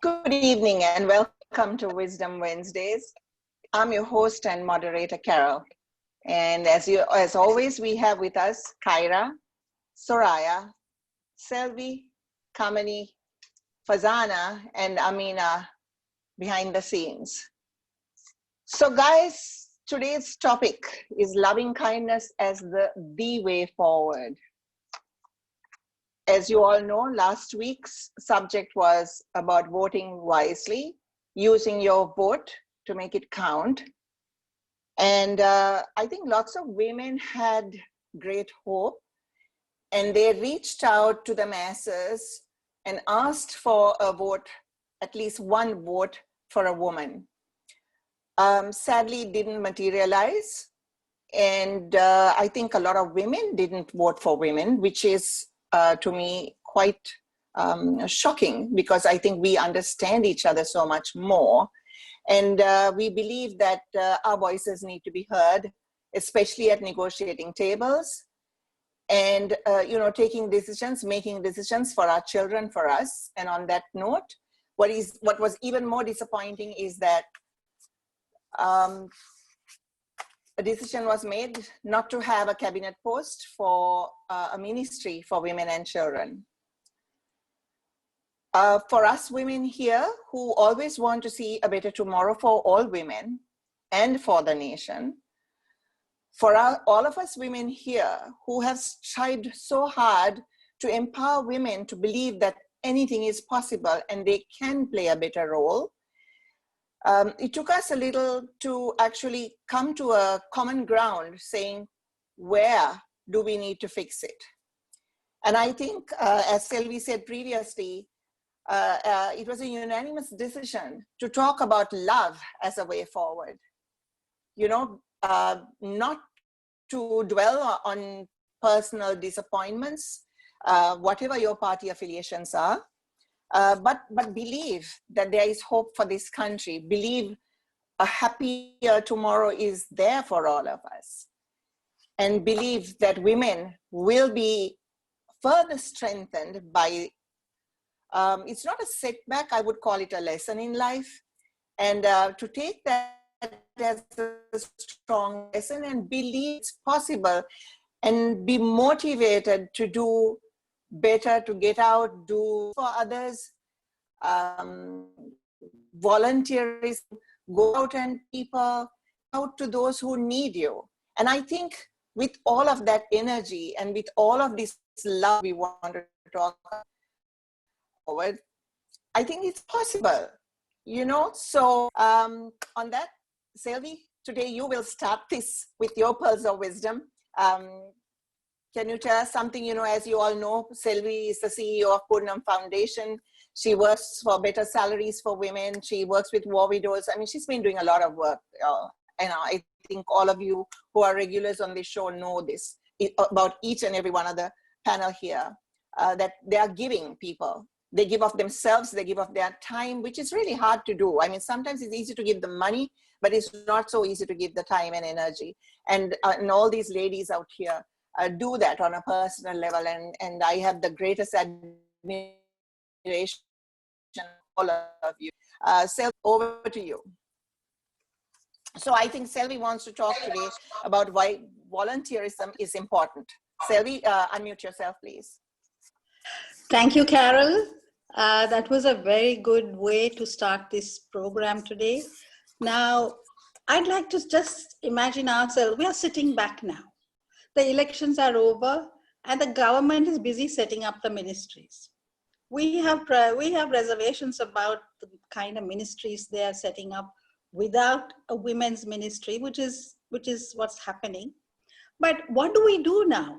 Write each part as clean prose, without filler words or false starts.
Good evening and welcome to Wisdom Wednesdays. I'm your host and moderator, Carol. And as always, we have with us Kyra, Soraya, Selvi, Kamini, Fazana, and Amina behind the scenes. So guys, today's topic is loving kindness as the way forward. As you all know, last week's subject was about voting wisely, using your vote to make it count. And I think lots of women had great hope, and they reached out to the masses and asked for a vote, at least one vote for a woman. Sadly, it didn't materialize. And I think a lot of women didn't vote for women, which is to me quite shocking, because I think we understand each other so much more. And we believe that our voices need to be heard, especially at negotiating tables and, taking decisions, making decisions for our children, for us. And on that note, what was even more disappointing is that a decision was made not to have a cabinet post for a ministry for women and children. For us women here who always want to see a better tomorrow for all women and for the nation, for all of us women here who have strived so hard to empower women to believe that anything is possible and they can play a better role, it took us a little to actually come to a common ground saying, where do we need to fix it? And I think, as Selvi said previously, it was a unanimous decision to talk about love as a way forward. Not to dwell on personal disappointments, whatever your party affiliations are, but believe that there is hope for this country. Believe a happier tomorrow is there for all of us. And believe that women will be further strengthened by, it's not a setback, I would call it a lesson in life. And to take that as a strong lesson and believe it's possible and be motivated to do better, to get out, do for others, volunteerism, go out and people out to those who need you. And I think with all of that energy and with all of this love we want to talk forward, I think it's possible, So on that, Selvi, today you will start this with your pearls of wisdom. Can you tell us something, as you all know, Selvi is the CEO of Purnam Foundation. She works for better salaries for women. She works with war widows. I mean, she's been doing a lot of work. And I think all of you who are regulars on this show know this about each and every one of the panel here, that they are giving people. They give of themselves, they give of their time, which is really hard to do. I mean, sometimes it's easy to give the money, but it's not so easy to give the time and energy. And all these ladies out here do that on a personal level, and I have the greatest admiration for all of you. Selvi, over to you. So I think Selvi wants to talk today about why volunteerism is important. Selvi, unmute yourself, please. Thank you, Carol. That was a very good way to start this program today. Now, I'd like to just imagine ourselves, we are sitting back now. The elections are over and the government is busy setting up the ministries. We have reservations about the kind of ministries they are setting up without a women's ministry, which is what's happening. But what do we do now?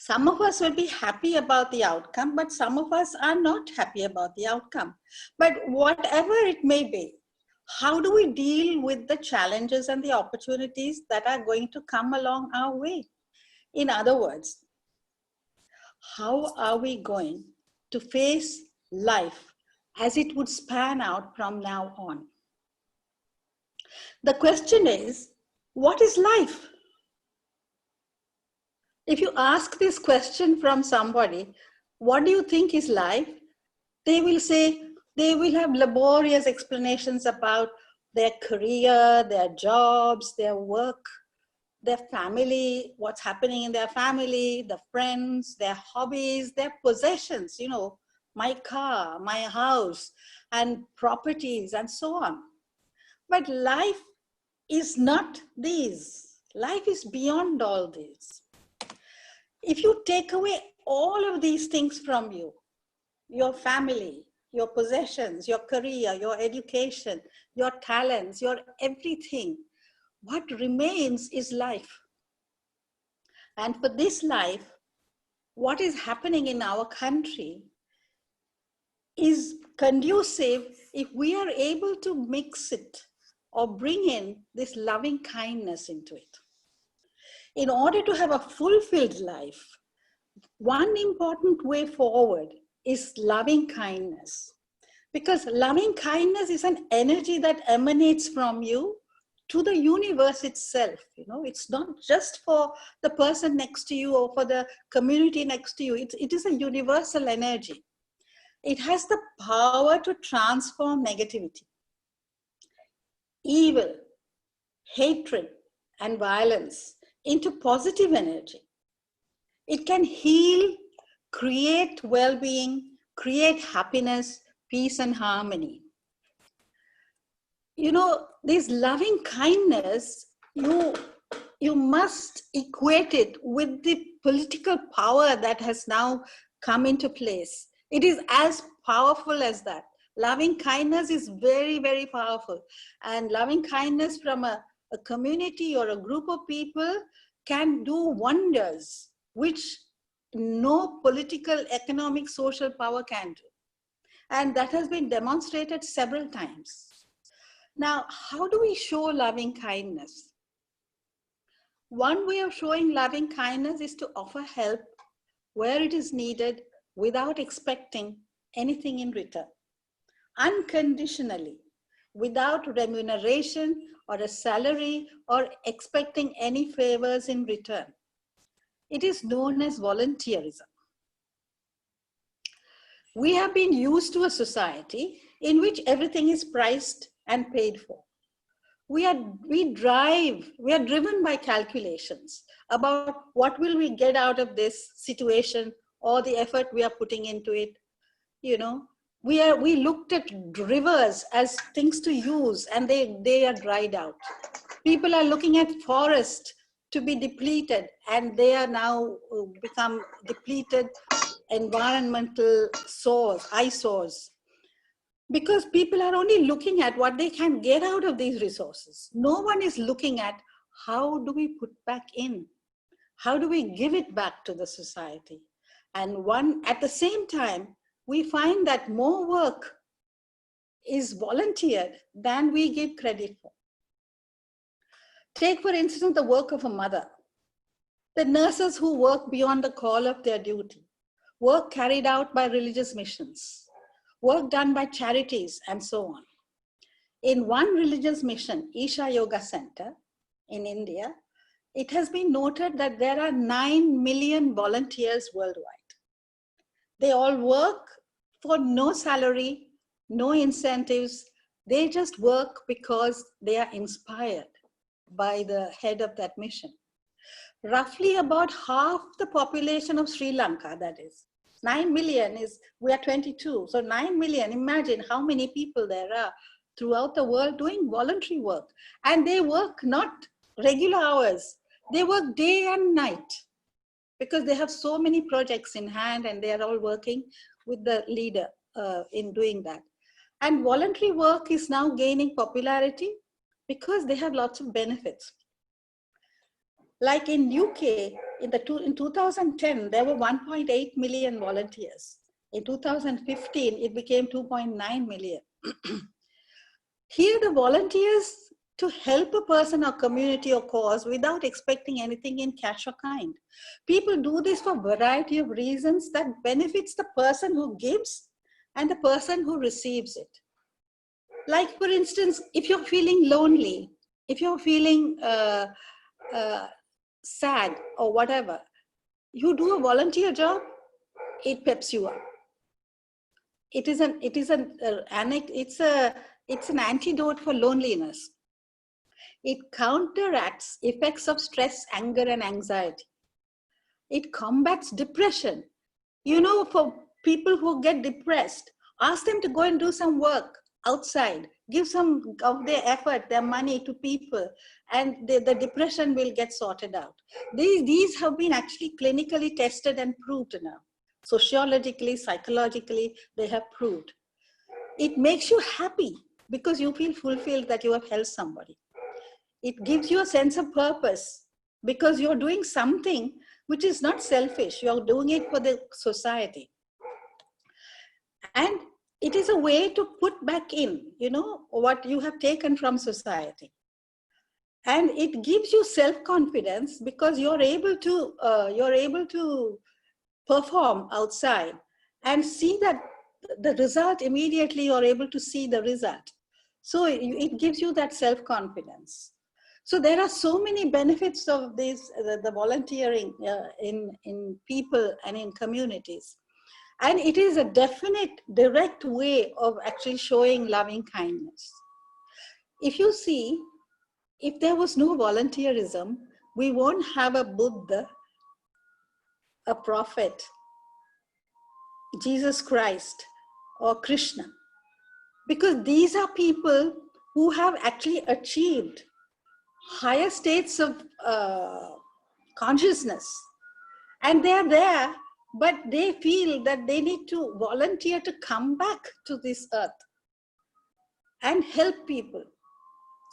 Some of us will be happy about the outcome, but some of us are not happy about the outcome. But whatever it may be, how do we deal with the challenges and the opportunities that are going to come along our way? In other words, how are we going to face life as it would span out from now on? The question is, what is life? If you ask this question from somebody, what do you think is life? They will say, They will have laborious explanations about their career, their jobs, their work, their family, what's happening in their family, the friends, their hobbies, their possessions, you know, my car, my house, and properties, and so on. But life is not these. Life is beyond all these. If you take away all of these things from you, your family, your possessions, your career, your education, your talents, your everything, what remains is life. And for this life, what is happening in our country is conducive if we are able to mix it or bring in this loving kindness into it. In order to have a fulfilled life, one important way forward is loving kindness. Because loving kindness is an energy that emanates from you to the universe itself. You know, it's not just for the person next to you or for the community next to you. It is a universal energy. It has the power to transform negativity, evil, hatred, and violence into positive energy. It can heal, create well-being, create happiness, peace, and harmony. You know, this loving kindness, you must equate it with the political power that has now come into place. It is as powerful as that. Loving kindness is very, very powerful. And loving kindness from a community or a group of people can do wonders, which no political, economic, social power can do. And that has been demonstrated several times. Now, how do we show loving kindness? One way of showing loving kindness is to offer help where it is needed without expecting anything in return, unconditionally, without remuneration or a salary or expecting any favors in return. It is known as volunteerism. We have been used to a society in which everything is priced and paid for. We are driven by calculations about what will we get out of this situation or the effort we are putting into it. You know, we looked at rivers as things to use, and they are dried out. People are looking at forests to be depleted, and they are now become depleted environmental eyesores. Because people are only looking at what they can get out of these resources. No one is looking at how do we put back in? How do we give it back to the society? And at the same time, we find that more work is volunteered than we give credit for. Take, for instance, the work of a mother. The nurses who work beyond the call of their duty, work carried out by religious missions, work done by charities, and so on. In one religious mission, Isha Yoga Center in India, it has been noted that there are 9 million volunteers worldwide. They all work for no salary, no incentives. They just work because they are inspired by the head of that mission. Roughly about half the population of Sri Lanka, that is, 9 million we are 22. So 9 million, imagine how many people there are throughout the world doing voluntary work. And they work not regular hours, they work day and night because they have so many projects in hand and they are all working with the leader in doing that. And voluntary work is now gaining popularity because they have lots of benefits. Like in UK, in 2010, there were 1.8 million volunteers. In 2015, it became 2.9 million. Here, the volunteers to help a person or community or cause without expecting anything in cash or kind. People do this for a variety of reasons that benefits the person who gives and the person who receives it. Like, for instance, if you're feeling lonely, if you're feeling sad or whatever, you do a volunteer job, it peps you up. it's an antidote for loneliness. It counteracts effects of stress, anger, and anxiety. It combats depression. You know, for people who get depressed, ask them to go and do some work outside, give some of their effort, their money to people, and the depression will get sorted out. These have been actually clinically tested and proved now. Sociologically, psychologically, they have proved. It makes you happy because you feel fulfilled that you have helped somebody. It gives you a sense of purpose because you're doing something which is not selfish. You're doing it for the society. And it is a way to put back in, you know, what you have taken from society. And it gives you self-confidence because you're able to perform outside and see that the result immediately. You're able to see the result. So it gives you that self-confidence. So there are so many benefits of this, the volunteering in people and in communities. And it is a definite, direct way of actually showing loving kindness. If you see, if there was no volunteerism, we won't have a Buddha, a prophet, Jesus Christ, or Krishna. Because these are people who have actually achieved higher states of consciousness. And they are there, but they feel that they need to volunteer to come back to this earth and help people.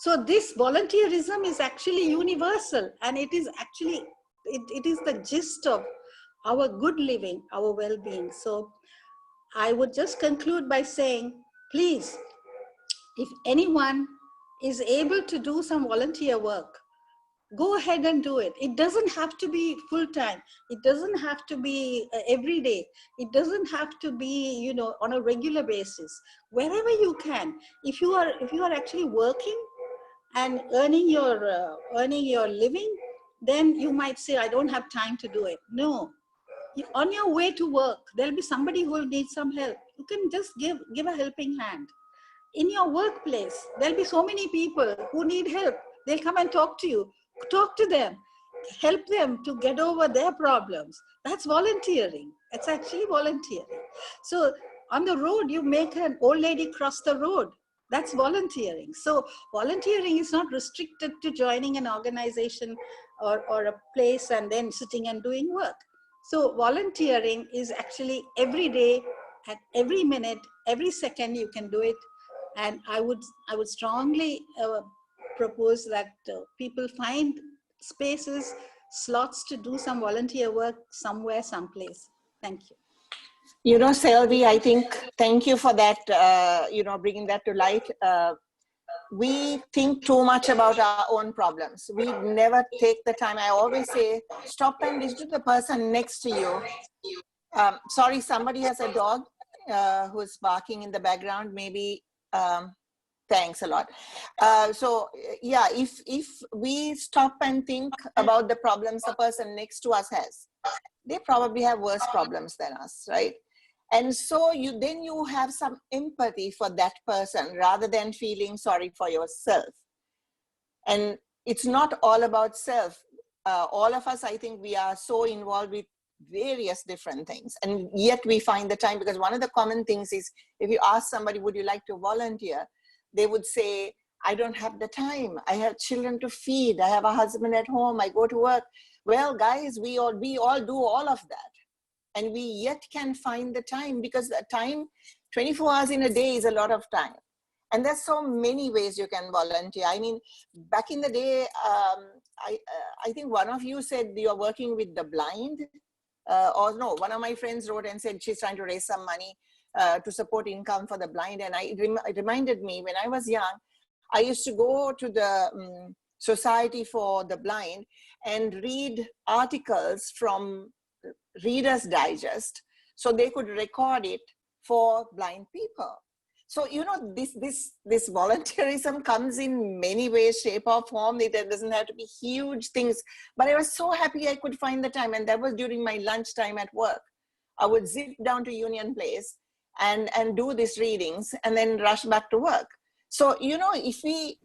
So this volunteerism is actually universal, and it is actually, it is the gist of our good living, our well-being. So I would just conclude by saying, please, if anyone is able to do some volunteer work, go ahead and do it. It doesn't have to be full-time. It doesn't have to be every day. It doesn't have to be, you know, on a regular basis. Wherever you can, if you are actually working and earning your living, then you might say, I don't have time to do it. No, on your way to work, there'll be somebody who will need some help. You can just give a helping hand. In your workplace, there'll be so many people who need help. They'll come and talk to you. Talk to them, help them to get over their problems. That's volunteering. It's actually volunteering. So on the road, you make an old lady cross the road. That's volunteering. So volunteering is not restricted to joining an organization or a place and then sitting and doing work. So volunteering is actually every day, at every minute, every second you can do it. And I would strongly propose that people find spaces, slots to do some volunteer work somewhere, someplace. Thank you. You know, Selvi, I think, thank you for that, you know, bringing that to light. We think too much about our own problems. We never take the time. I always say, stop and listen to the person next to you. Sorry, somebody has a dog who's barking in the background. Maybe, thanks a lot. So yeah, if we stop and think about the problems the person next to us has, they probably have worse problems than us, right? And so then you have some empathy for that person rather than feeling sorry for yourself. And it's not all about self. All of us, I think we are so involved with various different things, and yet we find the time, because one of the common things is, if you ask somebody, would you like to volunteer? They would say, I don't have the time. I have children to feed. I have a husband at home. I go to work. Well, guys, we all do all of that. And we yet can find the time, because the time, 24 hours in a day is a lot of time. And there's so many ways you can volunteer. I mean, back in the day, I think one of you said you're working with the blind. Or no, one of my friends wrote and said she's trying to raise some money to support income for the blind. And it reminded me, when I was young, I used to go to the Society for the Blind and read articles from Reader's Digest so they could record it for blind people. So, you know, this volunteerism comes in many ways, shape or form. It doesn't have to be huge things, but I was so happy I could find the time. And that was during my lunchtime at work. I would zip down to Union Place and do these readings and then rush back to work. So, you know, if we,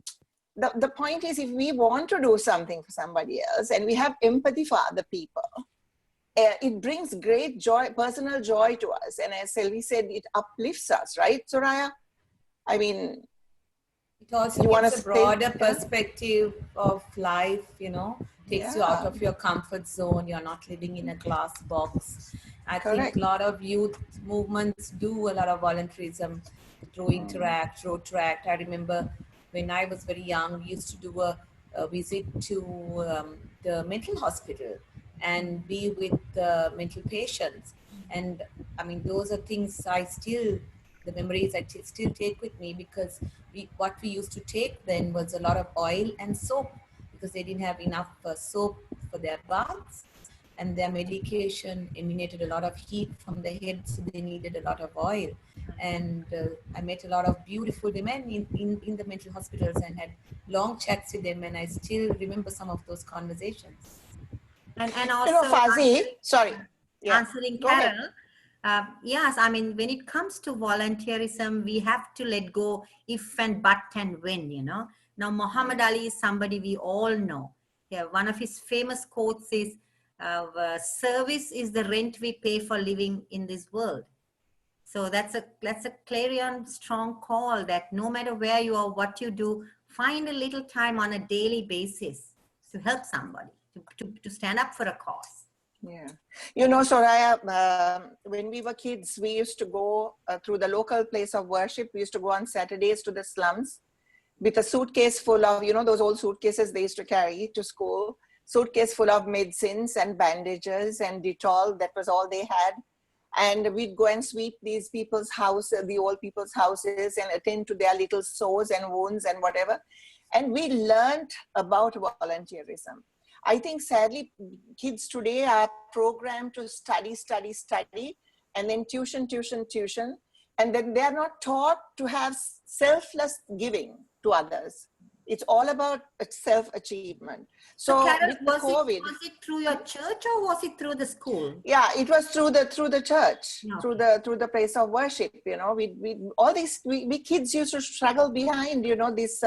the point is, if we want to do something for somebody else and we have empathy for other people, it brings great joy, personal joy to us. And as Selvi said, it uplifts us, right, Soraya? I mean, it also gives a broader perspective of life, you know, takes you out of your comfort zone. You're not living in a glass box. I think a lot of youth movements do a lot of volunteerism through Interact, Rotaract. I remember when I was very young, we used to do a visit to the mental hospital and be with mental patients. And I mean, those are things the memories I still take with me, because what we used to take then was a lot of oil and soap, because they didn't have enough soap for their baths, and their medication emanated a lot of heat from the head, so they needed a lot of oil. And I met a lot of beautiful women in the mental hospitals and had long chats with them, and I still remember some of those conversations. And also, you know, Fazi, answering Carol, yes, I mean, when it comes to volunteerism, we have to let go if and but and when, you know. Now, Muhammad Ali is somebody we all know. Yeah, one of his famous quotes is, service is the rent we pay for living in this world. So that's a clarion strong call that no matter where you are, what you do, find a little time on a daily basis to help somebody, to stand up for a cause. Yeah. You know, Soraya, when we were kids, we used to go through the local place of worship. We used to go on Saturdays to the slums with a suitcase full of, you know, those old suitcases they used to carry to school, suitcase full of medicines and bandages and Dettol. That was all they had. And we'd go and sweep these people's houses, the old people's houses, and attend to their little sores and wounds and whatever. And we learned about volunteerism. I think sadly, kids today are programmed to study, and then tuition. And then they're not taught to have selfless giving to others. It's all about self-achievement. So Carol, with COVID, was it through your church or was it through the school? Yeah, it was through the church, through the place of worship. You know, we kids used to struggle behind, you know, this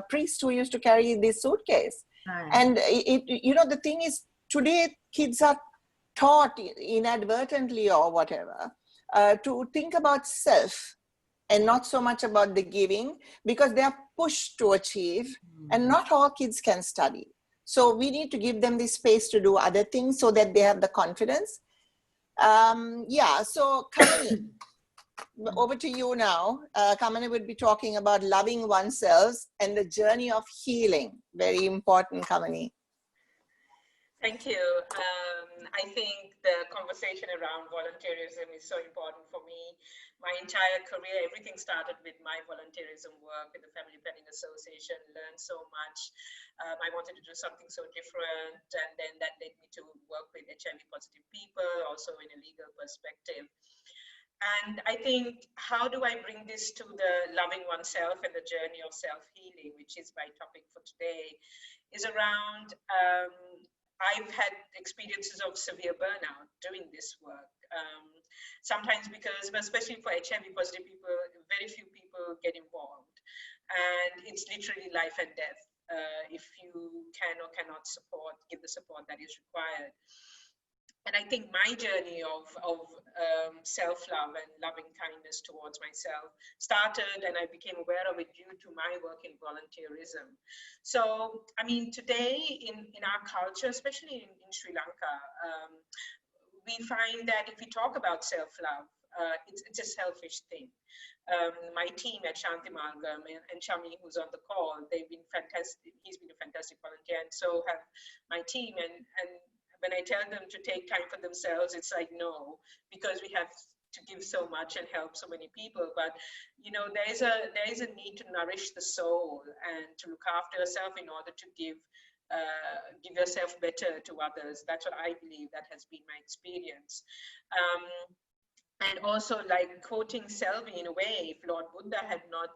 priest who used to carry this suitcase. Right. And you know, the thing is, today kids are taught inadvertently or whatever to think about self and not so much about the giving, because they are pushed to achieve, and not all kids can study. So we need to give them the space to do other things so that they have the confidence. Yeah, so Kamini, over to you now. Kamini would be talking about loving oneself and the journey of healing. Very important, Kamini. Thank you. I think the conversation around volunteerism is so important for me. My entire career, everything started with my volunteerism work with the Family Planning Association, learned so much. I wanted to do something so different, and then that led me to work with HIV positive people, also in a legal perspective. And I think, how do I bring this to the loving oneself and the journey of self-healing, which is my topic for today, is around, I've had experiences of severe burnout doing this work. Sometimes because, especially for HIV positive people, very few people get involved. And it's literally life and death if you can or cannot give the support that is required. And I think my journey of self-love and loving kindness towards myself started, and I became aware of it due to my work in volunteerism. So, I mean, today in our culture, especially in Sri Lanka, we find that if we talk about self-love, it's a selfish thing. My team at Shanti Margam and Shami, who's on the call, they've been fantastic. He's been a fantastic volunteer, and so have my team. And when I tell them to take time for themselves, it's like, no, because we have to give so much and help so many people. But, you know, there is a need to nourish the soul and to look after yourself in order to give yourself better to others. That's what I believe. That has been my experience. And also, like quoting Selvi in a way, if Lord Buddha had not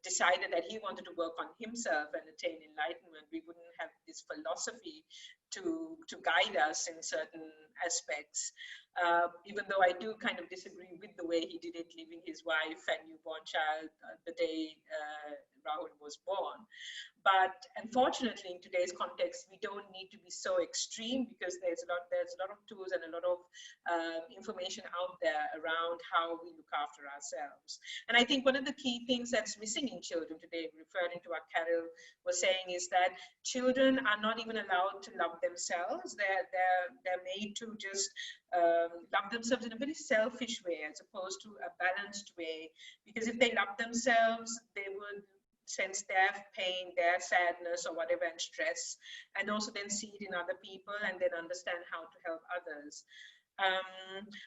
decided that he wanted to work on himself and attain enlightenment, we wouldn't have this philosophy to guide us in certain aspects. even though I do kind of disagree with the way he did it, leaving his wife and newborn child the day Rahul was born. But unfortunately, in today's context, we don't need to be so extreme, because there's a lot of tools and a lot of information out there around how we look after ourselves. And I think one of the key things that's missing in children today, referring to what Carol was saying, is that children are not even allowed to love themselves. They're made to just love themselves in a very selfish way, as opposed to a balanced way. Because if they love themselves, they would sense their pain, their sadness, or whatever, and stress, and also then see it in other people, and then understand how to help others.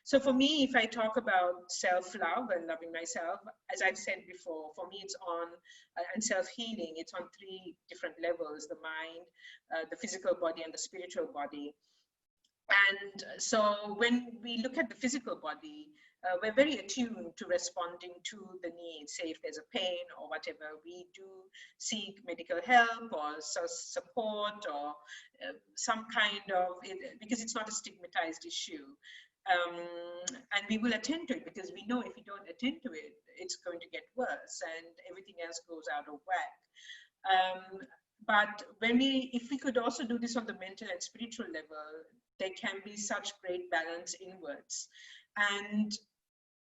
So for me, if I talk about self-love and loving myself, as I've said before, for me it's on, and self-healing, it's on 3 different levels: the mind, the physical body, and the spiritual body. And so when we look at the physical body, we're very attuned to responding to the needs. Say if there's a pain or whatever, we do seek medical help or support, or some kind of, because it's not a stigmatized issue. And we will attend to it, because we know if we don't attend to it, it's going to get worse and everything else goes out of whack. But if we could also do this on the mental and spiritual level, there can be such great balance inwards. And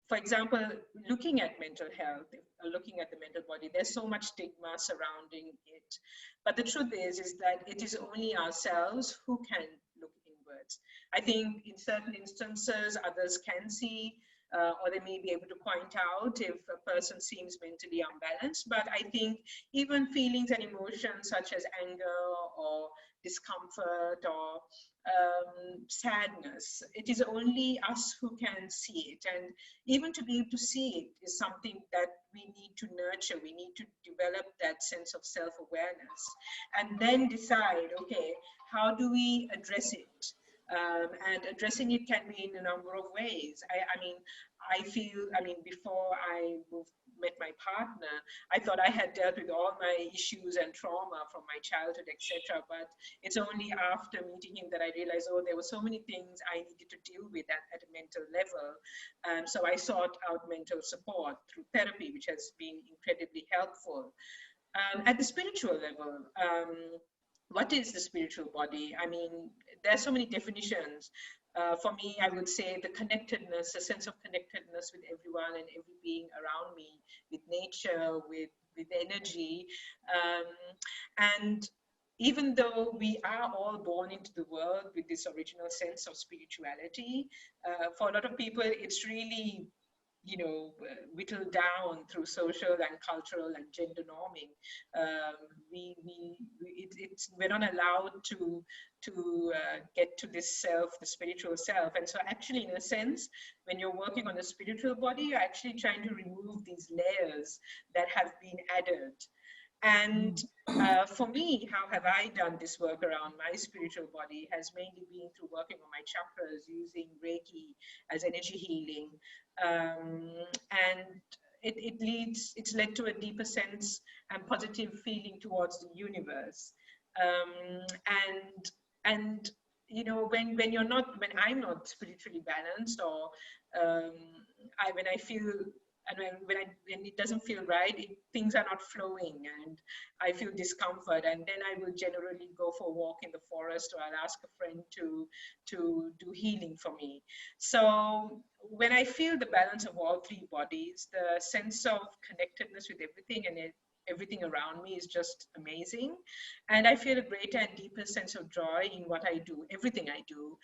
for example, looking at mental health, looking at the mental body, there's so much stigma surrounding it. But the truth is that it is only ourselves who can look inwards. I think in certain instances, others can see, or they may be able to point out if a person seems mentally unbalanced. But I think even feelings and emotions such as anger or discomfort or sadness, it is only us who can see it. And even to be able to see it is something that we need to nurture. We need to develop that sense of self-awareness, and then decide, okay, how do we address it? And addressing it can be in a number of ways. I mean, before I met my partner, I thought I had dealt with all my issues and trauma from my childhood, etc. But it's only after meeting him that I realized, oh, there were so many things I needed to deal with at a mental level. So I sought out mental support through therapy, which has been incredibly helpful. At the spiritual level, what is the spiritual body? I mean, there are so many definitions. For me, I would say the connectedness, a sense of connectedness with everyone and every being around me, with nature, with energy. And even though we are all born into the world with this original sense of spirituality, for a lot of people, it's really, whittled down through social and cultural and gender norming. We're not allowed to get to this self, the spiritual self. And so actually, in a sense, when you're working on the spiritual body, you're actually trying to remove these layers that have been added. And for me, how have I done this work around my spiritual body has mainly been through working on my chakras, using Reiki as energy healing. And it's led to a deeper sense and positive feeling towards the universe. And when I'm not spiritually balanced, or when I feel, and when it doesn't feel right, things are not flowing, and I feel discomfort, and then I will generally go for a walk in the forest, or I'll ask a friend to do healing for me. So when I feel the balance of all 3 bodies, the sense of connectedness with everything and everything around me is just amazing. And I feel a greater and deeper sense of joy in what I do, everything I do.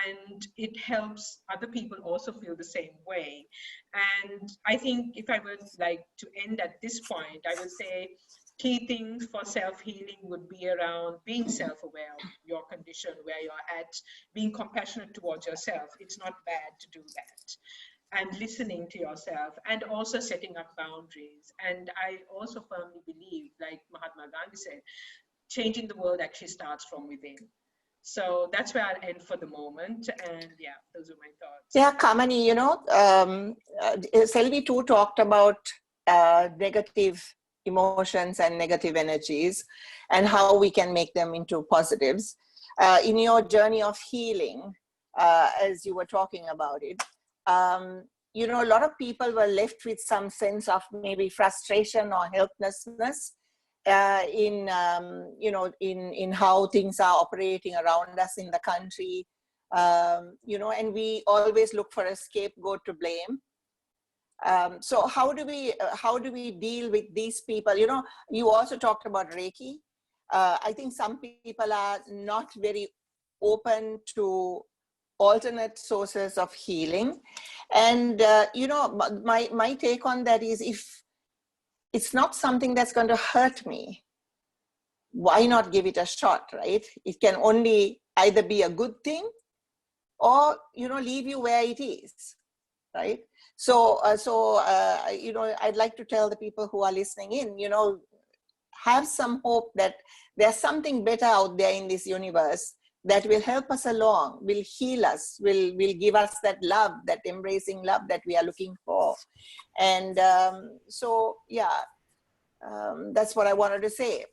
And it helps other people also feel the same way. And I think if I were to end at this point, I would say key things for self-healing would be around being self-aware of your condition, where you're at, being compassionate towards yourself. It's not bad to do that. And listening to yourself, and also setting up boundaries. And I also firmly believe, like Mahatma Gandhi said, changing the world actually starts from within. So that's where I'll end for the moment. And yeah, those are my thoughts. Yeah, Kamini, Selvi too talked about negative emotions and negative energies and how we can make them into positives. In your journey of healing, as you were talking about it. You know, a lot of people were left with some sense of maybe frustration or helplessness in how things are operating around us in the country. You know, and we always look for a scapegoat to blame. So how do we deal with these people? You know, you also talked about Reiki. I think some people are not very open to alternate sources of healing. And, you know, my take on that is, if it's not something that's going to hurt me, why not give it a shot, right? It can only either be a good thing or, you know, leave you where it is, right? So, you know, I'd like to tell the people who are listening in, you know, have some hope that there's something better out there in this universe that will help us along, will heal us, will give us that love, that embracing love that we are looking for. And so, yeah, that's what I wanted to say.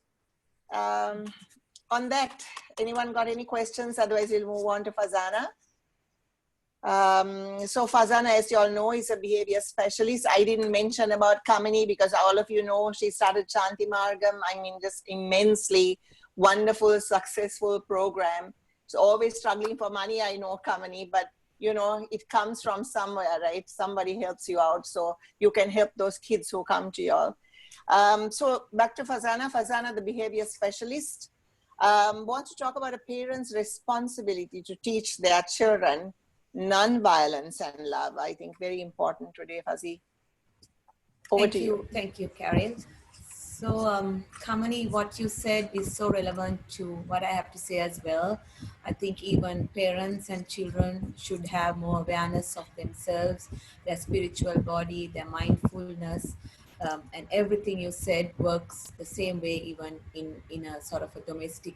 On that, anyone got any questions? Otherwise, we'll move on to Fazana. So Fazana, as you all know, is a behavior specialist. I didn't mention about Kamini because all of you know she started Shanti Margam. I mean, just immensely wonderful, successful program. It's always struggling for money, I know, Kamini, but you know, it comes from somewhere, right? Somebody helps you out, so you can help those kids who come to you all. So back to Fazana. Fazana, the behavior specialist, wants to talk about a parent's responsibility to teach their children non-violence and love. I think very important today, Fazi. Over to you. Thank you, Carol. So, Kamini, what you said is so relevant to what I have to say as well. I think even parents and children should have more awareness of themselves, their spiritual body, their mindfulness, and everything you said works the same way, even in a sort of a domestic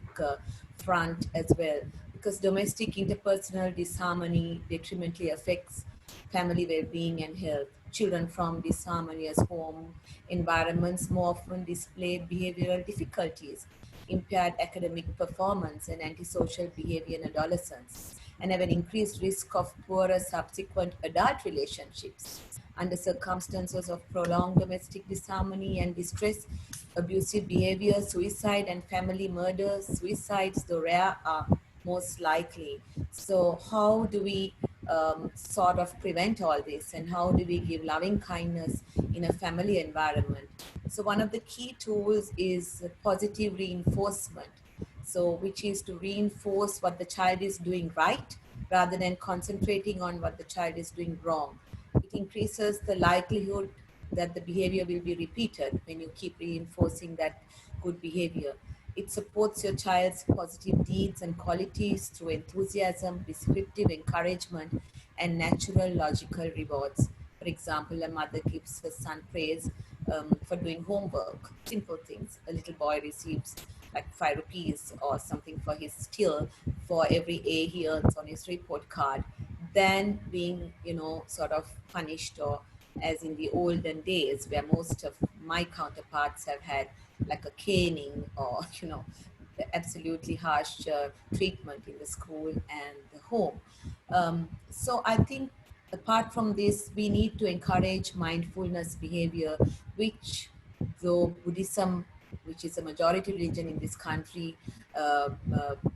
front as well. Because domestic interpersonal disharmony detrimentally affects family well-being and health. Children from disharmonious home environments more often display behavioral difficulties, impaired academic performance, and antisocial behavior in adolescence, and have an increased risk of poorer subsequent adult relationships. Under circumstances of prolonged domestic disharmony and distress, abusive behavior, suicide, and family murders, suicides, though rare, are most likely. So how do we sort of prevent all this, and how do we give loving kindness in a family environment? So one of the key tools is positive reinforcement. So which is to reinforce what the child is doing right rather than concentrating on what the child is doing wrong. It increases the likelihood that the behavior will be repeated when you keep reinforcing that good behavior. It supports your child's positive deeds and qualities through enthusiasm, descriptive encouragement, and natural logical rewards. For example, a mother gives her son praise for doing homework, simple things. A little boy receives like 5 rupees or something for his skill for every A he earns on his report card, than being, you know, sort of punished, or as in the olden days where most of my counterparts have had like a caning or, you know, the absolutely harsh treatment in the school and the home. So I think apart from this, we need to encourage mindfulness behavior, which though Buddhism, which is a majority religion in this country,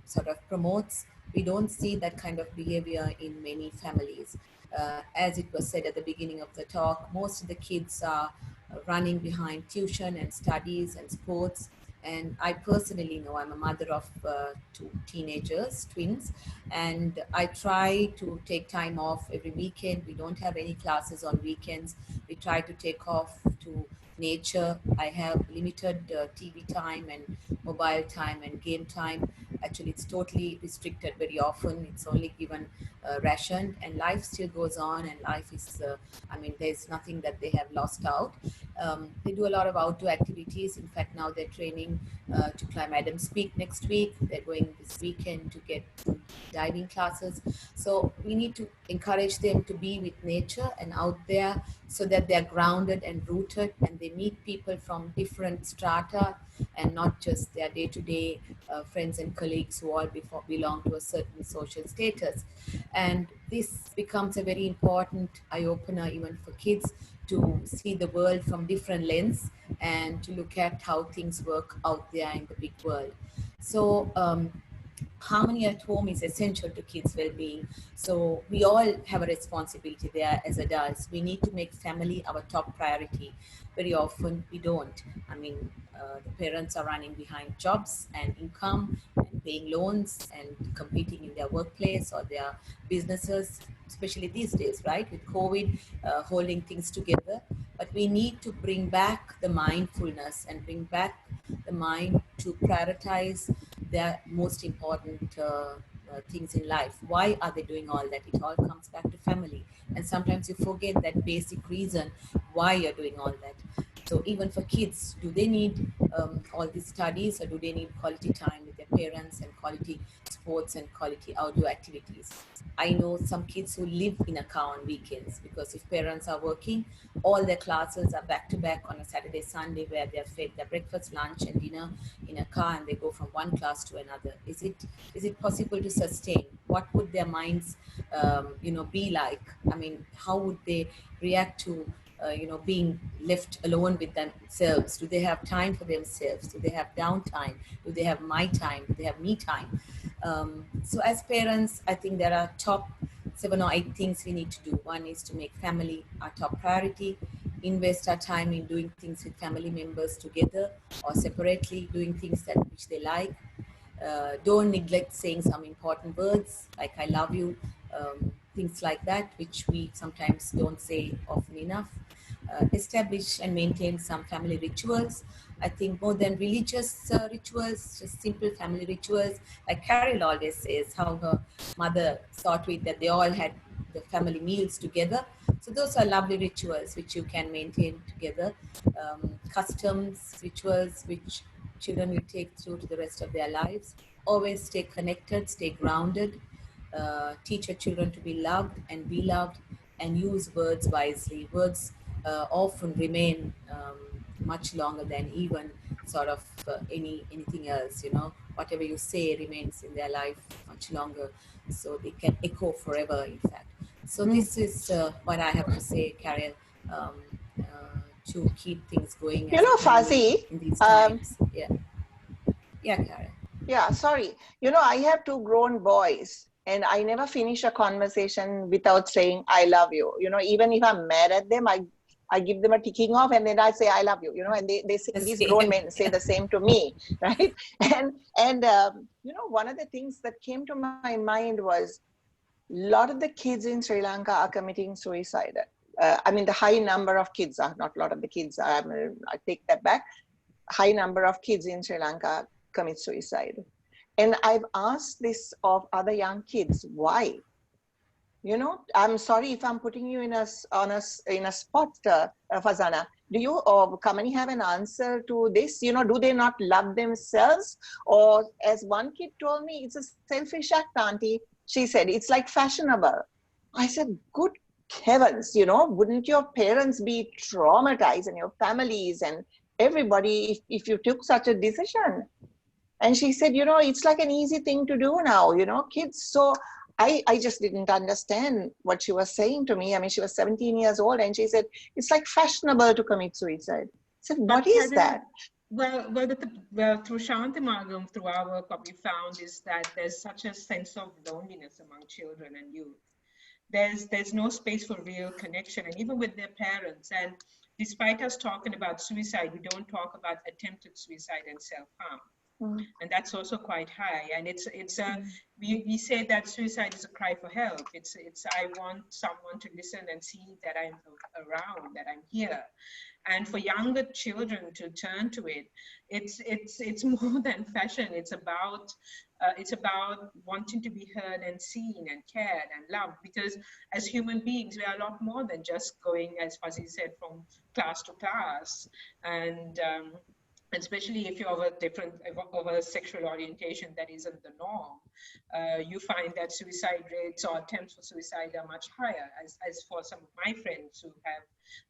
sort of promotes, we don't see that kind of behavior in many families. As it was said at the beginning of the talk, most of the kids are running behind tuition and studies and sports. And I personally know, I'm a mother of 2 teenagers, twins, and I try to take time off every weekend. We don't have any classes on weekends. We try to take off to nature. I have limited TV time and mobile time and game time. Actually, it's totally restricted very often. It's only given rationed, and life still goes on, and life is, I mean, there's nothing that they have lost out. They do a lot of outdoor activities. In fact, now they're training to climb Adams Peak next week. They're going this weekend to get diving classes. So we need to encourage them to be with nature and out there so that they're grounded and rooted, and they meet people from different strata and not just their day-to-day friends and colleagues who all belong to a certain social status. And this becomes a very important eye-opener even for kids to see the world from different lens and to look at how things work out there in the big world. So harmony at home is essential to kids' well-being. So we all have a responsibility there as adults. We need to make family our top priority. Very often we don't. I mean, the parents are running behind jobs and income and paying loans and competing in their workplace or their businesses, especially these days, right? With COVID holding things together. But we need to bring back the mindfulness and bring back the mind to prioritize their most important things in life. Why are they doing all that? It all comes back to family. And sometimes you forget that basic reason why you're doing all that. So even for kids, do they need all these studies, or do they need quality time with their parents and quality sports and quality outdoor activities? I know some kids who live in a car on weekends because if parents are working, all their classes are back to back on a Saturday, Sunday, where they're fed their breakfast, lunch and dinner in a car and they go from one class to another. Is it possible to sustain? What would their minds be like? I mean, how would they react to being left alone with themselves? Do they have time for themselves? Do they have downtime? Do they have my time? Do they have me time? So as parents, I think there are top 7 or 8 things we need to do. One is to make family our top priority, invest our time in doing things with family members together or separately, doing things which they like. Don't neglect saying some important words like I love you, things like that, which we sometimes don't say often enough. Establish and maintain some family rituals. I think more than religious rituals, just simple family rituals. Like Carol always says, how her mother saw to it that they all had the family meals together. So those are lovely rituals which you can maintain together. Customs, rituals which children will take through to the rest of their lives. Always stay connected, stay grounded. Teach your children to be loved and be loved, and use words wisely. Words often remain much longer than even sort of anything else. Whatever you say remains in their life much longer, so they can echo forever, in fact. So this is what I have to say, Carol, to keep things going. Fuzzy, in these times. Yeah, Carol. Yeah, sorry. I have 2 grown boys, and I never finish a conversation without saying, I love you. Even if I'm mad at them, I give them a ticking off and then I say, I love you, and they say, these grown men say the same to me, right? And one of the things that came to my mind was a lot of the kids in Sri Lanka are committing suicide. I mean, the high number of kids are not a lot of the kids. I take that back. High number of kids in Sri Lanka commit suicide. And I've asked this of other young kids, why? I'm sorry if I'm putting you in a spot, Fazana. Do you or Kamani have an answer to this? Do they not love themselves? Or as one kid told me, it's a selfish act, auntie. She said, it's like fashionable. I said, good heavens, wouldn't your parents be traumatized, and your families and everybody if you took such a decision? And she said, it's like an easy thing to do now, kids. So I just didn't understand what she was saying to me. I mean, she was 17 years old and she said, it's like fashionable to commit suicide. I said, what is that? Well, through Shantimagam, through our work, what we found is that there's such a sense of loneliness among children and youth. There's no space for real connection, and even with their parents. And despite us talking about suicide, we don't talk about attempted suicide and self-harm. And that's also quite high. And we say that suicide is a cry for help. It's I want someone to listen and see that I'm around, that I'm here. And for younger children to turn to it, it's more than fashion. It's about wanting to be heard and seen and cared and loved, because as human beings, we are a lot more than just going, as Fuzzy said, from class to class. And especially if you're of a sexual orientation that isn't the norm, you find that suicide rates or attempts for suicide are much higher, as for some of my friends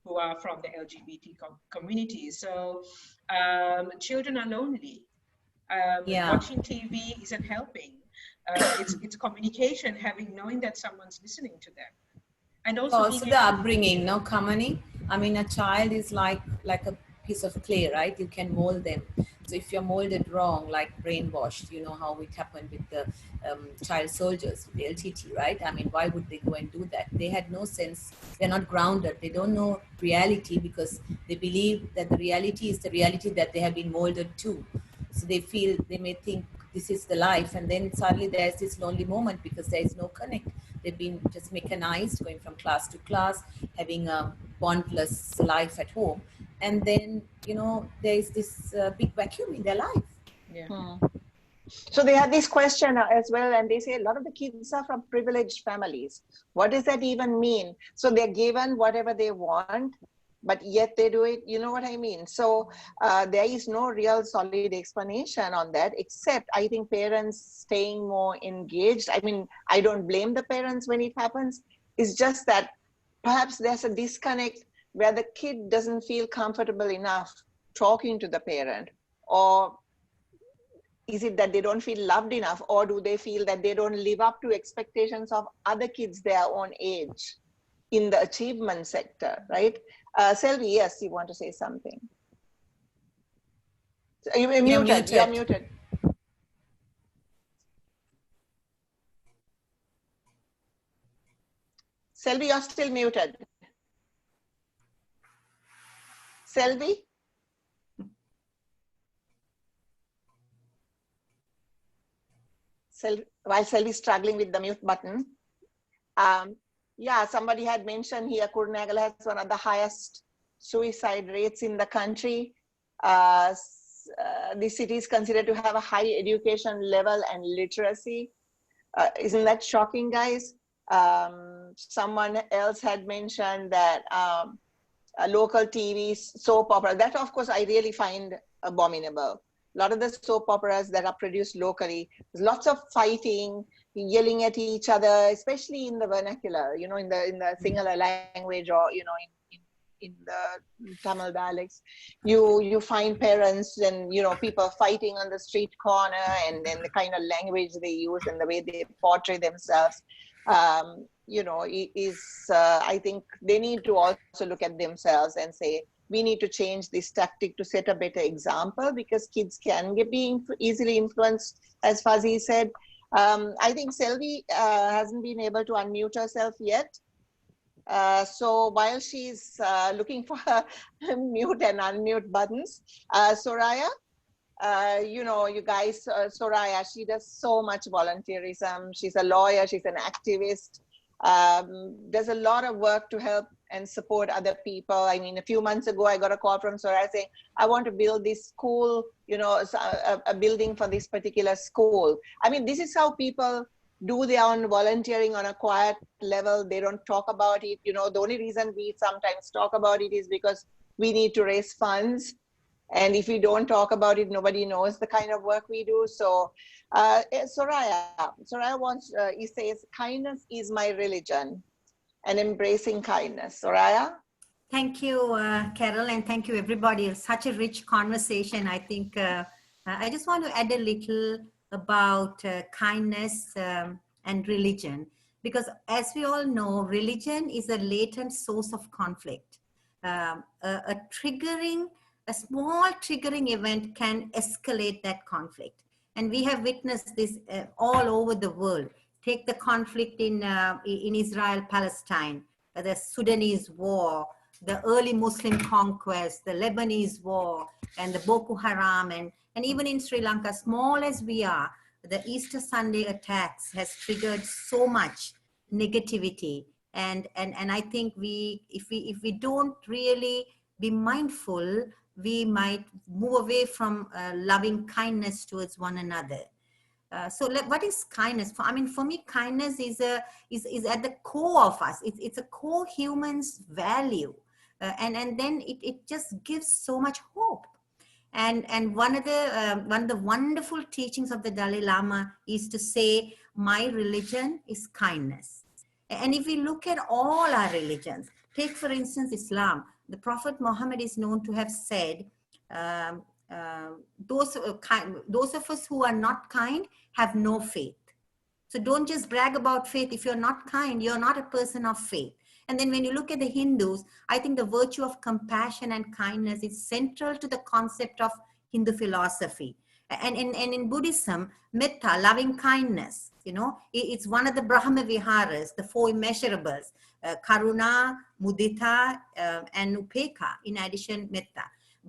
who are from the LGBT community. So children are lonely. Watching TV isn't helping. It's communication, knowing that someone's listening to them. And also the upbringing, no, Kamani? I mean, a child is like a piece of clay, right? You can mold them. So if you're molded wrong, like brainwashed, you know how it happened with the child soldiers, the LTT, right? I mean, why would they go and do that? They had no sense. They're not grounded. They don't know reality, because they believe that the reality is the reality that they have been molded to. So they may think this is the life, and then suddenly there's this lonely moment because there is no connect. They've been just mechanized, going from class to class, having a bondless life at home. And then, you know, there is this big vacuum in their life. Yeah. So they had this question as well, and they say a lot of the kids are from privileged families. What does that even mean? So they're given whatever they want, but yet they do it, you know what I mean? So there is no real solid explanation on that, except I think parents staying more engaged. I mean, I don't blame the parents when it happens. It's just that perhaps there's a disconnect where the kid doesn't feel comfortable enough talking to the parent, or is it that they don't feel loved enough, or do they feel that they don't live up to expectations of other kids their own age in the achievement sector, right? Selvi, yes, you want to say something. You're muted. You're muted. Selvi, you're still muted. Selvi? While Selvi's struggling with the mute button. Yeah, somebody had mentioned here, Kurnagal has one of the highest suicide rates in the country. The city is considered to have a high education level and literacy. Isn't that shocking, guys? Someone else had mentioned that local TV soap opera, that of course I really find abominable. A lot of the soap operas that are produced locally, there's lots of fighting, yelling at each other, especially in the vernacular, you know, in the Sinhala language, or, you know, in the Tamil dialects. You find parents and, you know, people fighting on the street corner, and then the kind of language they use and the way they portray themselves, you know, I think they need to also look at themselves and say, we need to change this tactic to set a better example, because kids can be easily influenced, as Fuzzy said. I think Selvi hasn't been able to unmute herself yet. So while she's looking for her mute and unmute buttons, Soraya, you know, you guys, Soraya, she does so much volunteerism. She's a lawyer, she's an activist. There's a lot of work to help and support other people. I mean, a few months ago, I got a call from Soraya saying, I want to build this school, you know, a building for this particular school. I mean, this is how people do their own volunteering on a quiet level. They don't talk about it. You know, the only reason we sometimes talk about it is because we need to raise funds. And if we don't talk about it, nobody knows the kind of work we do. So Soraya wants, he says, kindness is my religion, and embracing kindness. Soraya? Thank you, Carol, and thank you, everybody. It's such a rich conversation. I think I just want to add a little about kindness and religion, because as we all know, religion is a latent source of conflict. A small triggering event can escalate that conflict. And we have witnessed this all over the world. Take the conflict in Israel-Palestine, the Sudanese war, the early Muslim conquest, the Lebanese war, and the Boko Haram, and even in Sri Lanka, small as we are, the Easter Sunday attacks has triggered so much negativity. And I think if we don't really be mindful, we might move away from loving kindness towards one another. So what is kindness? I mean, for me, kindness is at the core of us. It's a core human's value. And then it just gives so much hope. And one of the wonderful teachings of the Dalai Lama is to say, my religion is kindness. And if we look at all our religions, take for instance Islam, the Prophet Muhammad is known to have said, those of us who are not kind have no faith. So don't just brag about faith. If you're not kind, you're not a person of faith. And then when you look at the Hindus, I think the virtue of compassion and kindness is central to the concept of Hindu philosophy. And in Buddhism, metta, loving kindness, you know, it's one of the Brahma Viharas, the four immeasurables, Karuna, Mudita, and Upeka, in addition, metta.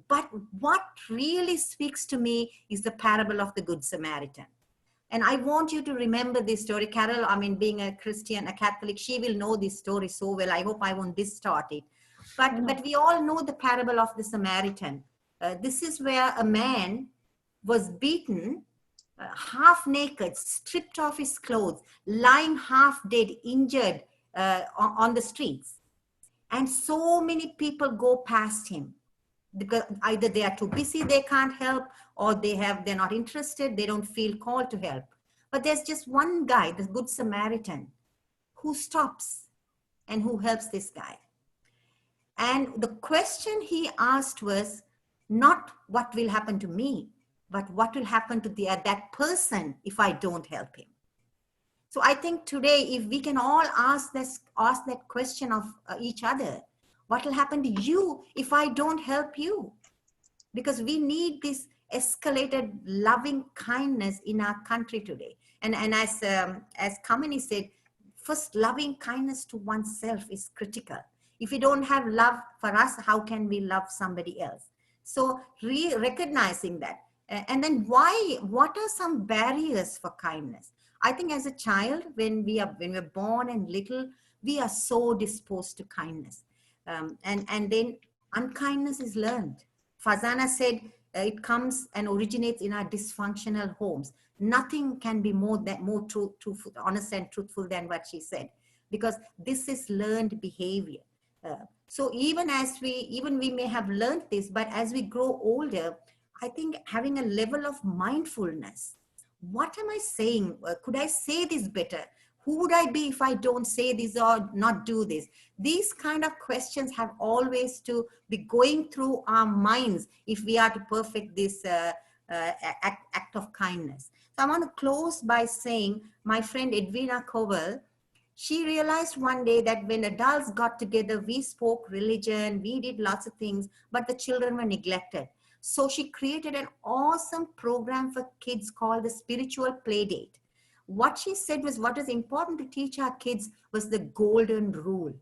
But what really speaks to me is the parable of the Good Samaritan. And I want you to remember this story. Carol, I mean, being a Christian, a Catholic, she will know this story so well. I hope I won't distort it. But we all know the parable of the Samaritan. This is where a man was beaten, half naked, stripped off his clothes, lying half dead, injured on the streets. And so many people go past him, because either they are too busy, they can't help, or they're not interested, they don't feel called to help. But there's just one guy, the Good Samaritan, who stops and who helps this guy. And the question he asked was not what will happen to me, but what will happen to that person if I don't help him. So I think today, if we can all ask that question of each other, what will happen to you if I don't help you? Because we need this escalated loving kindness in our country today. And as Kamini said, first, loving kindness to oneself is critical. If we don't have love for us, how can we love somebody else? So recognizing that. And then what are some barriers for kindness? I think as a child, when we're born and little, we are so disposed to kindness. And then unkindness is learned. Fazana said it comes and originates in our dysfunctional homes. Nothing can be more truthful, honest and truthful than what she said, because this is learned behavior. So even we may have learned this, but as we grow older, I think having a level of mindfulness. What am I saying? Could I say this better? Who would I be if I don't say this or not do this? These kind of questions have always to be going through our minds if we are to perfect this act of kindness. So I want to close by saying my friend Edwina Cowell, she realized one day that when adults got together, we spoke religion, we did lots of things, but the children were neglected. So she created an awesome program for kids called the Spiritual Playdate. What she said was what is important to teach our kids was the golden rule.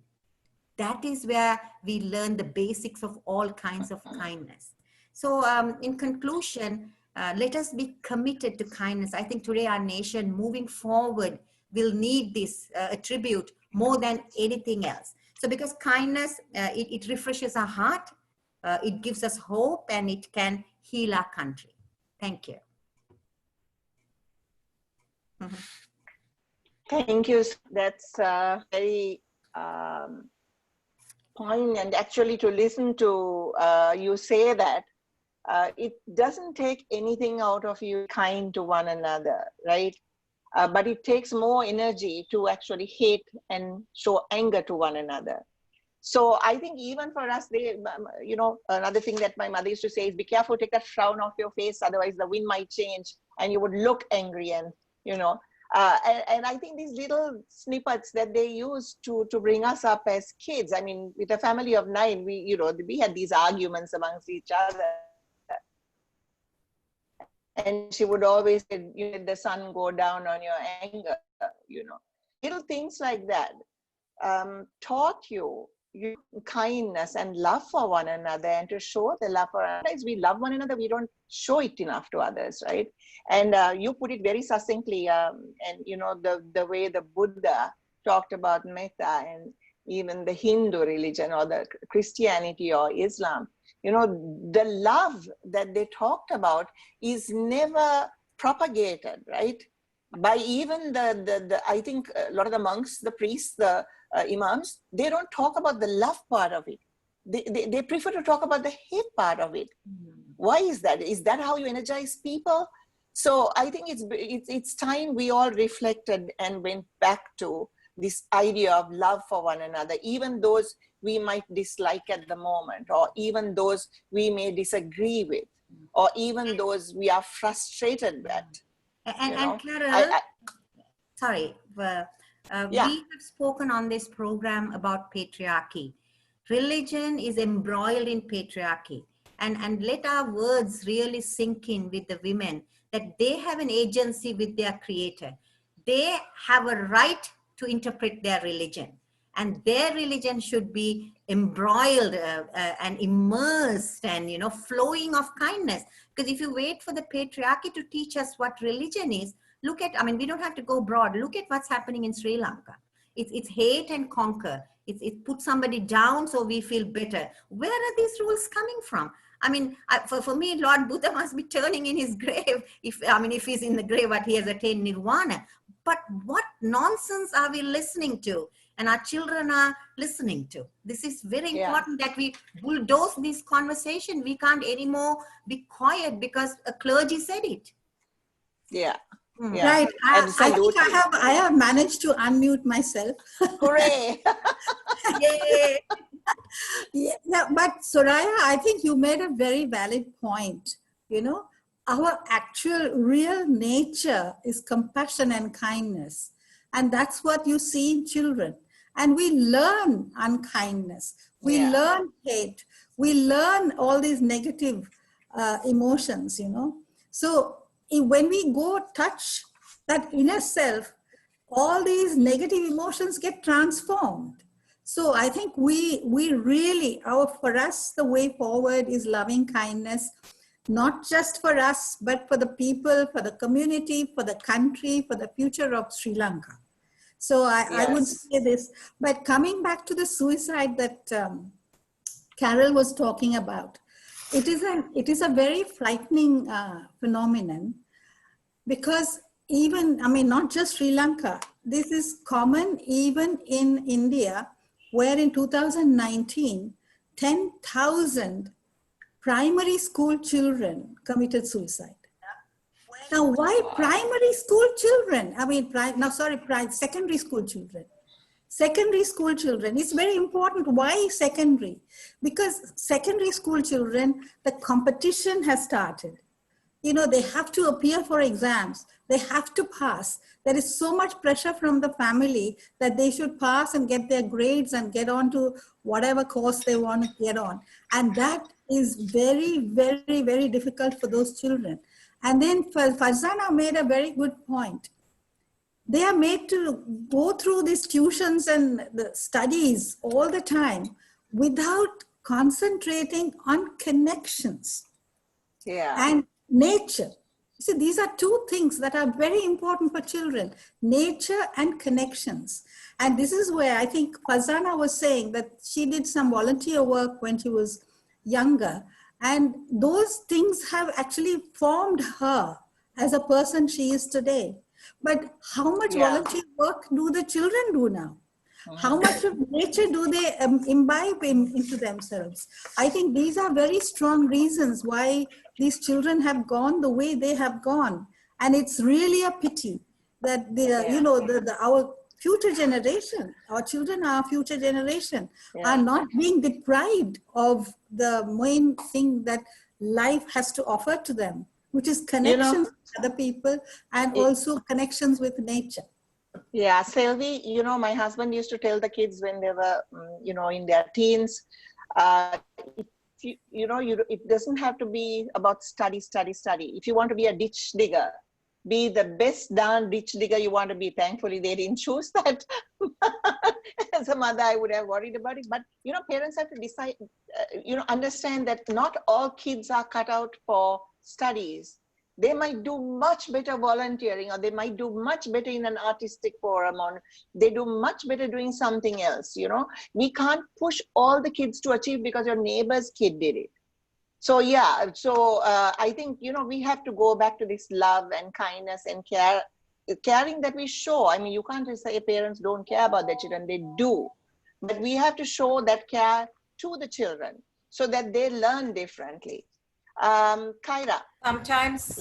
That is where we learn the basics of all kinds of kindness. So in conclusion, let us be committed to kindness. I think today our nation moving forward will need this attribute more than anything else. So because kindness, it refreshes our heart, it gives us hope, and it can heal our country. Thank you. Mm-hmm. Thank you. That's very poignant, actually, to listen to you say that. It doesn't take anything out of you kind to one another, right? But it takes more energy to actually hate and show anger to one another. So I think even for us, another thing that my mother used to say is, be careful, take that frown off your face, otherwise the wind might change and you would look angry. And, and I think these little snippets that they use to bring us up as kids, I mean, with a family of 9, we had these arguments amongst each other. And she would always say, let the sun go down on your anger, Little things like that taught you kindness and love for one another, and to show the love for others. We love one another, we don't show it enough to others, right? And you put it very succinctly, and the way the Buddha talked about metta, and even the Hindu religion or the Christianity or Islam, the love that they talked about is never propagated, right? By even the I think a lot of the monks, the priests, the imams, they don't talk about the love part of it. They prefer to talk about the hate part of it. Why is that? Is that how you energize people? So I think it's time we all reflected and went back to this idea of love for one another, even those we might dislike at the moment, or even those we may disagree with, or even those we are frustrated with. And Carol, sorry, yeah. we have spoken on this program about patriarchy. Religion is embroiled in patriarchy. And let our words really sink in with the women, that they have an agency with their creator. They have a right to interpret their religion. And their religion should be embroiled and immersed and, flowing of kindness. Because if you wait for the patriarchy to teach us what religion is, look at, we don't have to go broad. Look at what's happening in Sri Lanka. It's hate and conquer. It puts somebody down so we feel better. Where are these rules coming from? For me, Lord Buddha must be turning in his grave if he's in the grave, but he has attained nirvana. But what nonsense are we listening to? And our children are listening to. This is very important that we bulldoze this conversation. We can't anymore be quiet because a clergy said it. Yeah. Yeah. Right. I think I have managed to unmute myself. Hooray! Yay! Yeah, but Soraya, I think you made a very valid point. Our actual real nature is compassion and kindness. And that's what you see in children. And we learn unkindness. We learn hate. We learn all these negative emotions, So when we go touch that inner self, all these negative emotions get transformed. So I think we really, for us, the way forward is loving kindness, not just for us, but for the people, for the community, for the country, for the future of Sri Lanka. So I would say this, but coming back to the suicide that Carol was talking about, it is a very frightening phenomenon, because even, not just Sri Lanka, this is common even in India, where in 2019, 10,000 primary school children committed suicide. Now, why primary school children? Secondary school children. Secondary school children, it's very important. Why secondary? Because secondary school children, the competition has started. They have to appear for exams. They have to pass. There is so much pressure from the family that they should pass and get their grades and get on to whatever course they want to get on. And that is very, very, very difficult for those children. And then Farzana made a very good point. They are made to go through these tuitions and the studies all the time without concentrating on connections and nature. See, these are two things that are very important for children, nature and connections. And this is where I think Farzana was saying that she did some volunteer work when she was younger. And those things have actually formed her as a person she is today. But how much volunteer work do the children do now? How much of nature do they imbibe into themselves? I think these are very strong reasons why these children have gone the way they have gone. And it's really a pity that our future generation, our children, our future generation are not being deprived of the main thing that life has to offer to them, which is connections with other people and also connections with nature. Yeah, Selvi, my husband used to tell the kids when they were, in their teens, it doesn't have to be about study. If you want to be a ditch digger, be the best darn rich digger you want to be. Thankfully, they didn't choose that. As a mother, I would have worried about it. But, parents have to decide, understand that not all kids are cut out for studies. They might do much better volunteering, or they might do much better in an artistic forum, or they do much better doing something else. We can't push all the kids to achieve because your neighbor's kid did it. So yeah, I think, we have to go back to this love and kindness and caring that we show. I mean, you can't just say parents don't care about their children, they do. But we have to show that care to the children so that they learn differently. Kyra. Sometimes,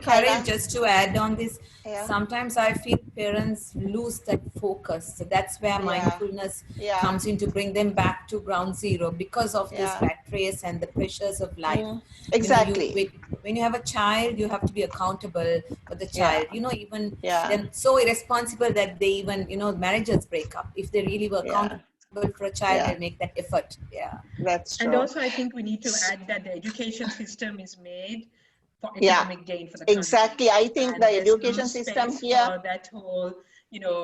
Karen, just to add on this, sometimes I feel parents lose that focus. So that's where mindfulness comes in, to bring them back to ground zero because of this rat race and the pressures of life. Exactly. When you have a child, you have to be accountable for the child. Even they're so irresponsible that they even, marriages break up. If they really were accountable for a child, they'll make that effort. That's true. And also, I think we need to add that the education system is made for economic gain for the country. Exactly. I think the education system here, that whole,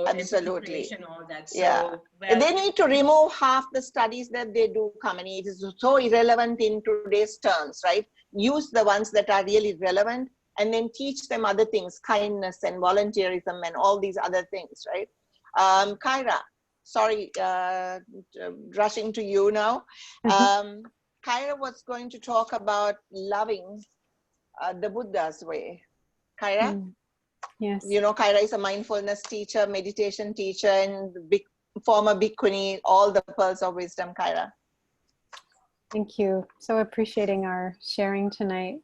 absolutely, all that. So, they need to remove half the studies that they do. It is so irrelevant in today's terms, right? Use the ones that are really relevant, and then teach them other things, kindness and volunteerism and all these other things, right? Kyra, sorry, rushing to you now. Kyra was going to talk about loving the Buddha's way. Kyra? Yes. Kyra is a mindfulness teacher, meditation teacher, and former bhikkhuni, all the pearls of wisdom. Kyra. Thank you. So appreciating our sharing tonight,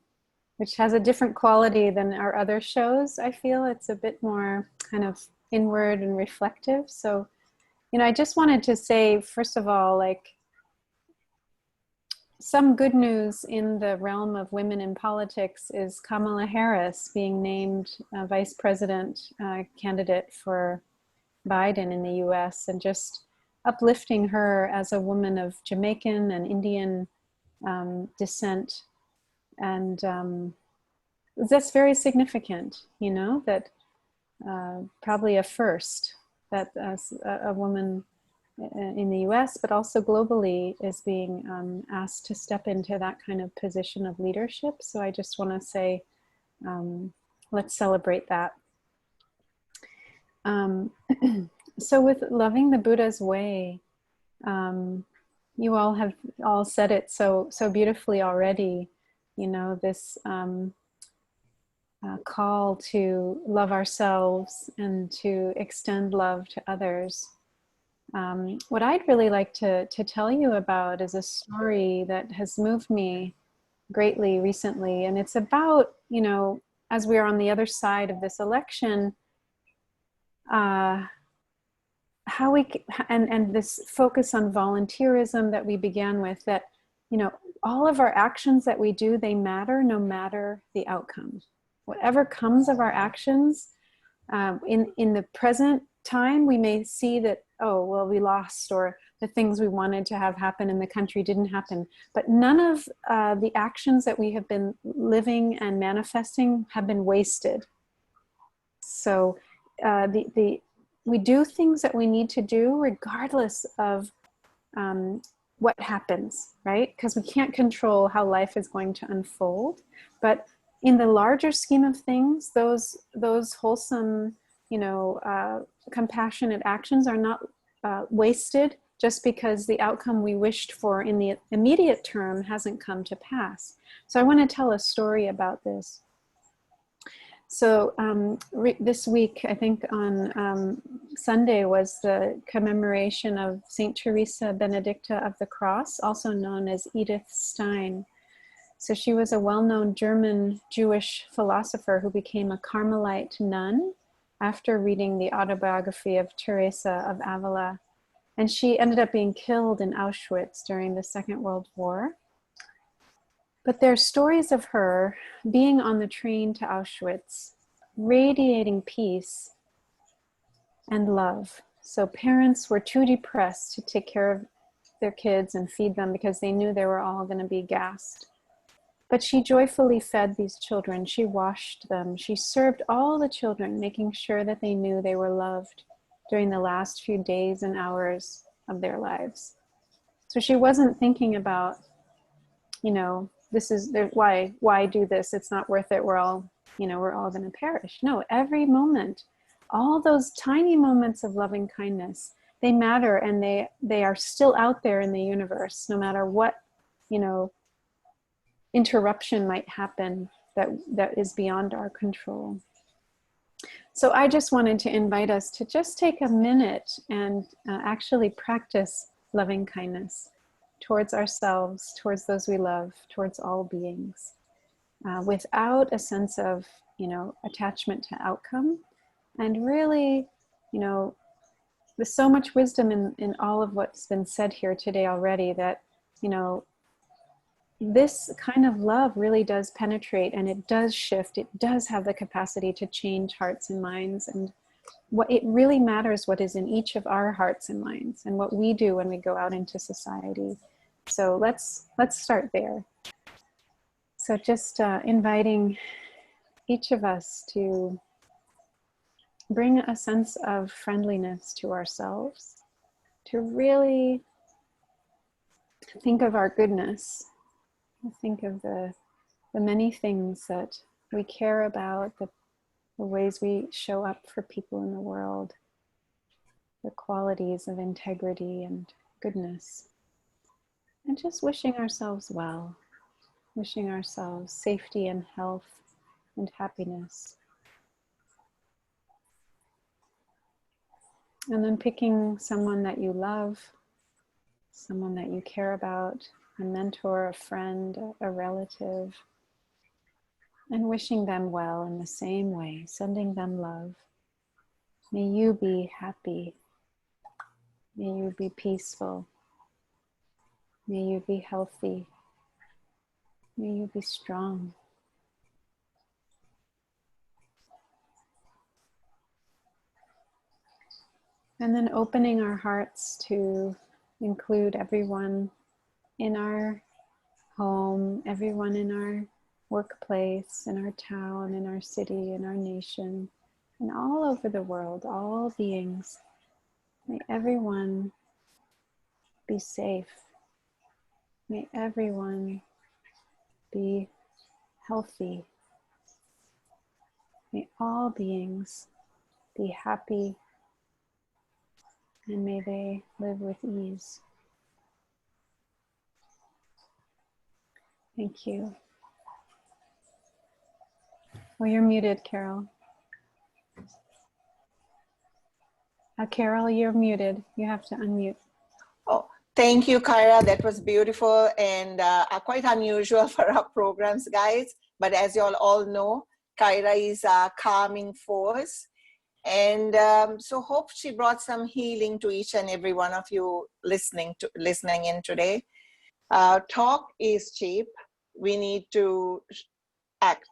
which has a different quality than our other shows. I feel it's a bit more kind of inward and reflective. So, I just wanted to say, first of all, some good news in the realm of women in politics is Kamala Harris being named vice president candidate for Biden in the US, and just uplifting her as a woman of Jamaican and Indian descent. And that's very significant, that probably a first, that a woman in the US, but also globally, is being asked to step into that kind of position of leadership. So I just want to say, let's celebrate that. So with loving the Buddha's way, you all have said it so beautifully already, this call to love ourselves and to extend love to others. What I'd really like to tell you about is a story that has moved me greatly recently. And it's about, as we are on the other side of this election, how we, and this focus on volunteerism that we began with, that, all of our actions that we do, they matter no matter the outcome. Whatever comes of our actions, in the present time, we may see that, oh, well, we lost, or the things we wanted to have happen in the country didn't happen. But none of the actions that we have been living and manifesting have been wasted. So we do things that we need to do regardless of what happens, right? Because we can't control how life is going to unfold. But in the larger scheme of things, those wholesome, compassionate actions are not wasted just because the outcome we wished for in the immediate term hasn't come to pass. So I want to tell a story about this. So this week, I think on Sunday, was the commemoration of Saint Teresa Benedicta of the Cross, also known as Edith Stein. So she was a well-known German Jewish philosopher who became a Carmelite nun after reading the autobiography of Teresa of Avila. And she ended up being killed in Auschwitz during the Second World War. But there are stories of her being on the train to Auschwitz, radiating peace and love. So parents were too depressed to take care of their kids and feed them because they knew they were all going to be gassed. But she joyfully fed these children. She washed them. She served all the children, making sure that they knew they were loved during the last few days and hours of their lives. So she wasn't thinking about, you know, this is why do this? It's not worth it. We're all going to perish. No, every moment, all those tiny moments of loving kindness, they matter, and they are still out there in the universe, no matter what, you know, interruption might happen that is beyond our control. So I just wanted to invite us to just take a minute and actually practice loving kindness towards ourselves, towards those we love, towards all beings, without a sense of, you know, attachment to outcome. And really, you know, there's so much wisdom in all of what's been said here today already, that, you know, this kind of love really does penetrate, and it does shift. It does have the capacity to change hearts and minds. And what it really matters, what is in each of our hearts and minds, and what we do when we go out into society. So let's start there. So just inviting each of us to bring a sense of friendliness to ourselves, to really think of our goodness, think of the many things that we care about, the ways we show up for people in the world, the qualities of integrity and goodness, and just wishing ourselves well, wishing ourselves safety and health and happiness. And then picking someone that you love, someone that you care about, a mentor, a friend, a relative, and wishing them well in the same way, sending them love. May you be happy. May you be peaceful. May you be healthy. May you be strong. And then opening our hearts to include everyone in our home, everyone in our workplace, in our town, in our city, in our nation, and all over the world, all beings. May everyone be safe. May everyone be healthy. May all beings be happy, and may they live with ease. Thank you. Oh, you're muted, Carol. Carol, you're muted. You have to unmute. Oh, thank you, Kyra. That was beautiful and quite unusual for our programs, guys. But as you all know, Kyra is a calming force. And so hope she brought some healing to each and every one of you listening in today. Talk is cheap. We need to act.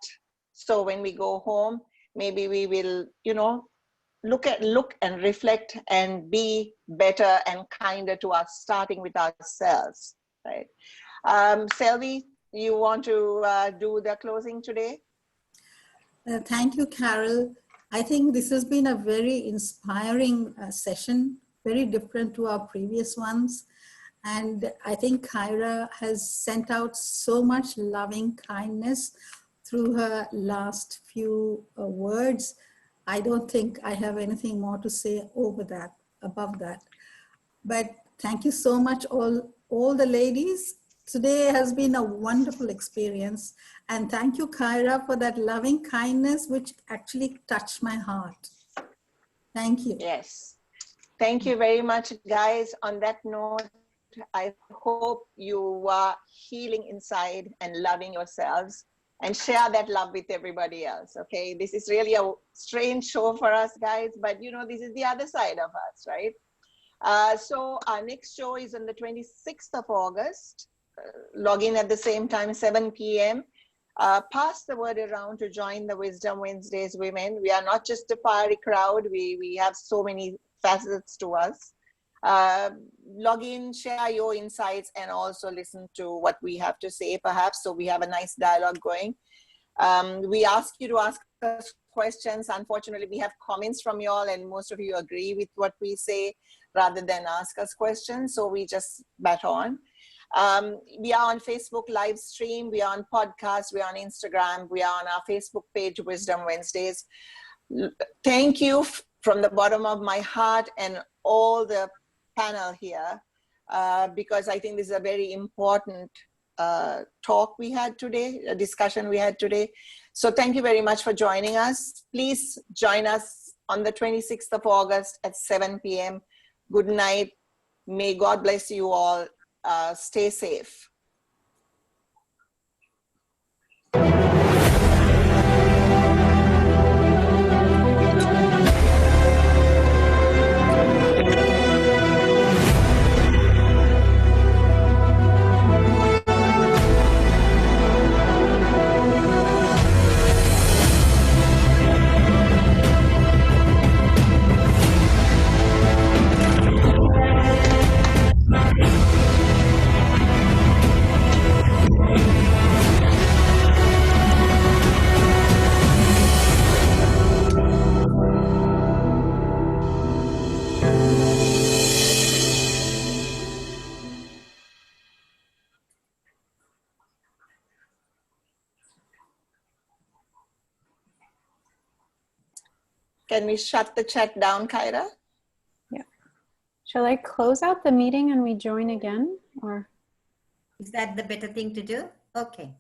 So when we go home, maybe we will, you know, look and reflect and be better and kinder to us, starting with ourselves, right? Selvi, you want to do the closing today? Thank you, Carol. I think this has been a very inspiring session, very different to our previous ones. And I think Kyra has sent out so much loving kindness through her last few words. I don't think I have anything more to say above that. But thank you so much, all the ladies. Today has been a wonderful experience. And thank you, Kyra, for that loving kindness, which actually touched my heart. Thank you. Yes. Thank you very much, guys. On that note, I hope you are healing inside and loving yourselves, and share that love with everybody else, okay? This is really a strange show for us, guys, but you know, this is the other side of us, right? So our next show is on the 26th of August. Log in at the same time, 7 p.m. Pass the word around to join the Wisdom Wednesdays women. We are not just a fiery crowd. We have so many facets to us. log in, share your insights, and also listen to what we have to say, perhaps, so we have a nice dialogue going. We ask you to ask us questions. Unfortunately, we have comments from you all, and most of you agree with what we say rather than ask us questions, so we just bat on. We are on Facebook live stream, we are on podcast, we are on Instagram, we are on our Facebook page, Wisdom Wednesdays. Thank you from the bottom of my heart and all the panel here, because I think this is a very important talk we had today, a discussion we had today. So thank you very much for joining us. Please join us on the 26th of August at 7 p.m. Good night. May God bless you all. Stay safe. Can we shut the chat down, Kyra? Yeah. Shall I close out the meeting and we join again, or? Is that the better thing to do? Okay.